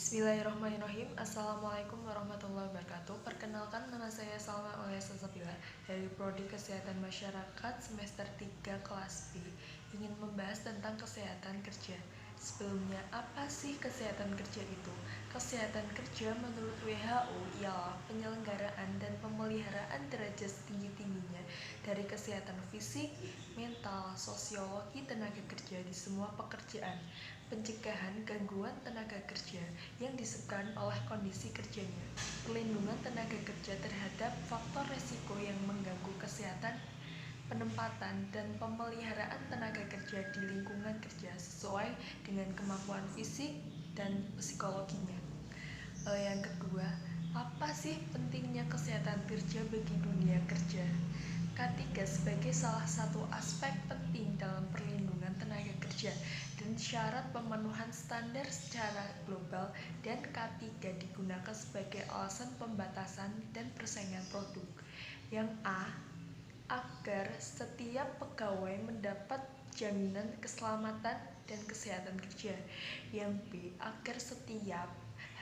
Bismillahirrahmanirrahim. Assalamualaikum warahmatullahi wabarakatuh. Perkenalkan, nama saya Salma Aulia Salsabila dari Prodi Kesehatan Masyarakat semester 3 kelas B. Ingin membahas tentang kesehatan kerja. Sebelumnya, apa sih kesehatan kerja itu? Kesehatan kerja menurut WHO ialah penyelenggaraan dan pemeliharaan derajat setinggi-tingginya dari kesehatan fisik, mental, sosiologi tenaga kerja di semua pekerjaan, pencegahan gangguan tenaga kerja yang disebabkan oleh kondisi kerjanya, perlindungan tenaga kerja terhadap faktor resiko yang mengganggu kesehatan, penempatan dan pemeliharaan tenaga kerja di lingkungan kerja sesuai dengan kemampuan fisik dan psikologinya. Yang kedua, apa sih pentingnya kesehatan kerja bagi dunia kerja? K3 sebagai salah satu aspek penting dalam perlindungan tenaga kerja dan syarat pemenuhan standar secara global, dan K3 digunakan sebagai alasan pembatasan dan persaingan produk. Yang A, agar setiap pegawai mendapat jaminan keselamatan dan kesehatan kerja. Yang B, agar setiap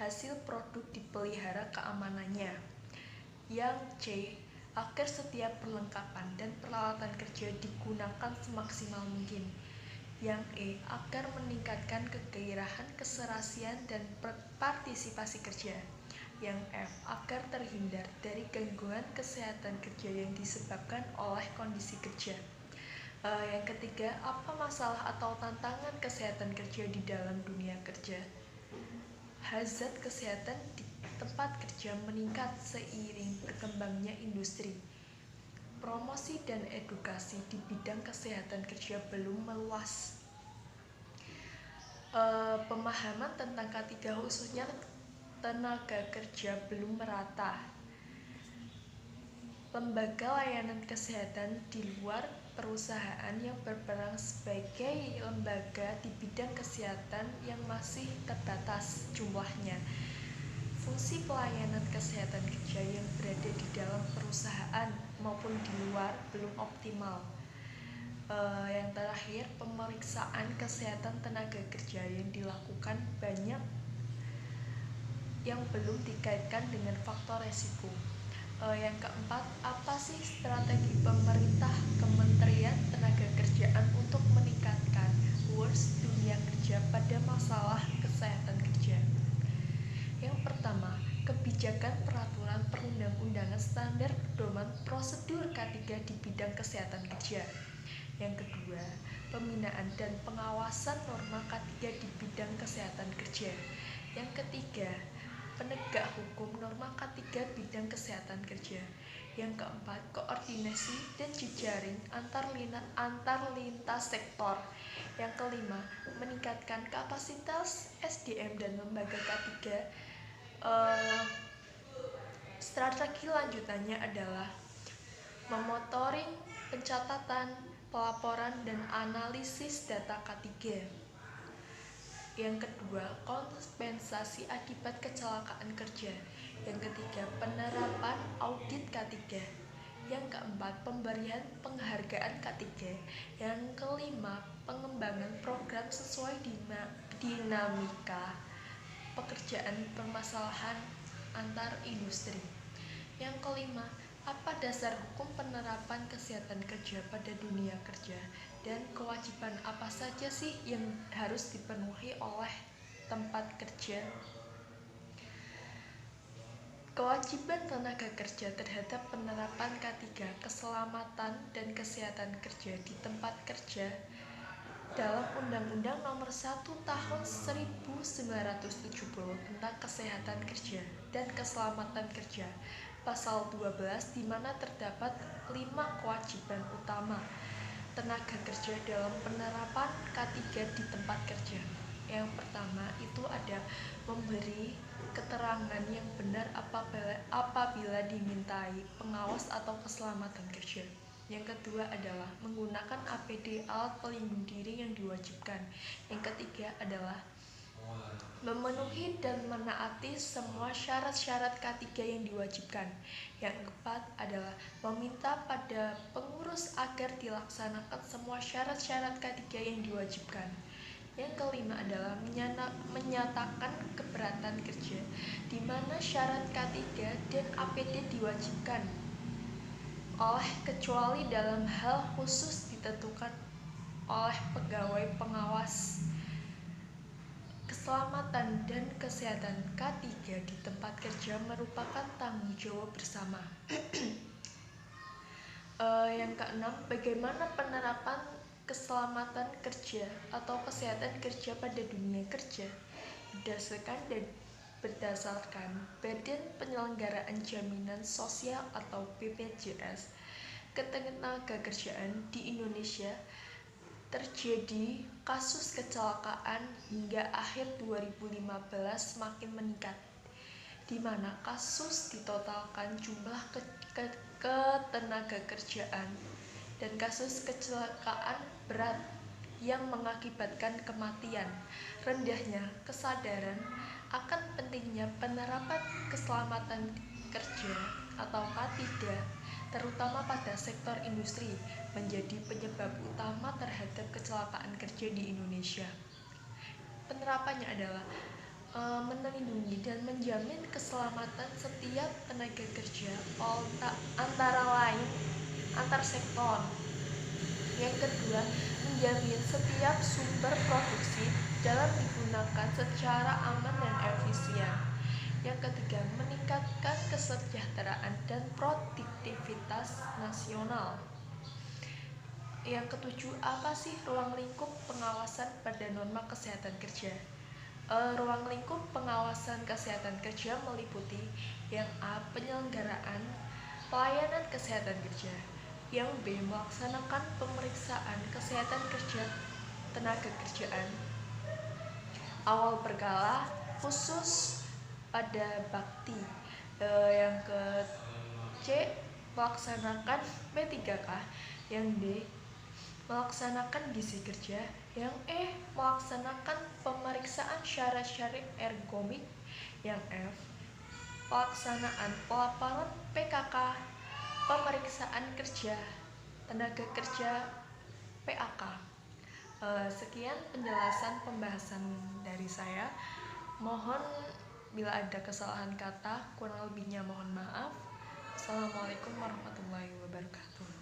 hasil produk dipelihara keamanannya. Yang C, agar setiap perlengkapan dan peralatan kerja digunakan semaksimal mungkin. Yang E, agar meningkatkan kegairahan, keserasian, dan partisipasi kerja. Yang F, agar terhindar dari gangguan kesehatan kerja yang disebabkan oleh kondisi kerja. Yang ketiga, apa masalah atau tantangan kesehatan kerja di dalam dunia kerja? Hazard kesehatan di tempat kerja meningkat seiring berkembangnya industri. Promosi dan edukasi di bidang kesehatan kerja belum meluas. Pemahaman tentang K3 khususnya tenaga kerja belum merata. Lembaga layanan kesehatan di luar perusahaan yang berperan sebagai lembaga di bidang kesehatan yang masih terbatas jumlahnya. Fungsi pelayanan kesehatan kerja yang berada di dalam perusahaan maupun di luar belum optimal. Yang terakhir, pemeriksaan kesehatan tenaga kerja yang dilakukan banyak yang belum dikaitkan dengan faktor resiko. Yang keempat, apa sih strategi pemerintah Kementerian Tenagakerjaan untuk meningkatkan awareness dunia kerja pada masalah kesehatan kerja? Yang pertama, kebijakan peraturan perundang-undangan standar pedoman prosedur K3 di bidang kesehatan kerja. Yang kedua, pembinaan dan pengawasan norma K3 di bidang kesehatan kerja. Yang ketiga, penegak hukum norma K3 bidang kesehatan kerja. Yang keempat, koordinasi dan jejaring antar lintas sektor. Yang kelima, meningkatkan kapasitas SDM dan lembaga K3. Strategi lanjutannya adalah memonitoring, pencatatan, pelaporan, dan analisis data K3. Yang kedua, kompensasi akibat kecelakaan kerja. Yang ketiga, penerapan audit K3. Yang keempat, pemberian penghargaan K3. Yang kelima, pengembangan program sesuai dinamika pekerjaan permasalahan antar industri. Yang kelima, apa dasar hukum penerapan kesehatan kerja pada dunia kerja, dan kewajiban apa saja sih yang harus dipenuhi oleh tempat kerja? Kewajiban tenaga kerja terhadap penerapan K3 keselamatan dan kesehatan kerja di tempat kerja dalam Undang-Undang Nomor 1 Tahun 1970 tentang Kesehatan Kerja dan Keselamatan Kerja, Pasal 12, di mana terdapat 5 kewajiban utama tenaga kerja dalam penerapan K3 di tempat kerja. Yang pertama itu ada memberi keterangan yang benar apabila dimintai pengawas atau keselamatan kerja. Yang kedua adalah menggunakan APD, alat pelindung diri yang diwajibkan. Yang ketiga adalah memenuhi dan menaati semua syarat-syarat K3 yang diwajibkan. Yang keempat adalah meminta pada pengurus agar dilaksanakan semua syarat-syarat K3 yang diwajibkan. Yang kelima adalah menyatakan keberatan mana syarat K3 dan APD diwajibkan oleh kecuali dalam hal khusus ditentukan oleh pegawai pengawas keselamatan dan kesehatan. K3 di tempat kerja merupakan tanggung jawab bersama. Yang keenam, bagaimana penerapan keselamatan kerja atau kesehatan kerja pada dunia kerja berdasarkan Badan Penyelenggaraan Jaminan Sosial atau BPJS. Ketenagakerjaan di Indonesia terjadi kasus kecelakaan hingga akhir 2015 semakin meningkat, di mana kasus ditotalkan jumlah ketenagakerjaan dan kasus kecelakaan berat yang mengakibatkan kematian. Rendahnya kesadaran akan pentingnya penerapan keselamatan kerja atau K3 terutama pada sektor industri menjadi penyebab utama terhadap kecelakaan kerja di Indonesia. Penerapannya adalah melindungi dan menjamin keselamatan setiap tenaga kerja antara lain antar sektor. Yang kedua, menjamin setiap sumber produksi dalam digunakan secara aman dan efisien. Yang ketiga, meningkatkan kesejahteraan dan produktivitas nasional. Yang ketujuh, apa sih ruang lingkup pengawasan pada norma kesehatan kerja? Ruang lingkup pengawasan kesehatan kerja meliputi yang A. Penyelenggaraan pelayanan kesehatan kerja, yang B. Melaksanakan pemeriksaan kesehatan kerja tenaga kerjaan awal berkala khusus pada bakti, yang ke C. Melaksanakan P3K, yang D. Melaksanakan gizi kerja, yang E. Melaksanakan pemeriksaan syarat-syarat ergomik, yang F. Pelaksanaan pelaporan PKK, pemeriksaan kerja tenaga kerja PAK. Sekian penjelasan pembahasan dari saya. Mohon bila ada kesalahan kata, kurang lebihnya mohon maaf. Assalamualaikum warahmatullahi wabarakatuh.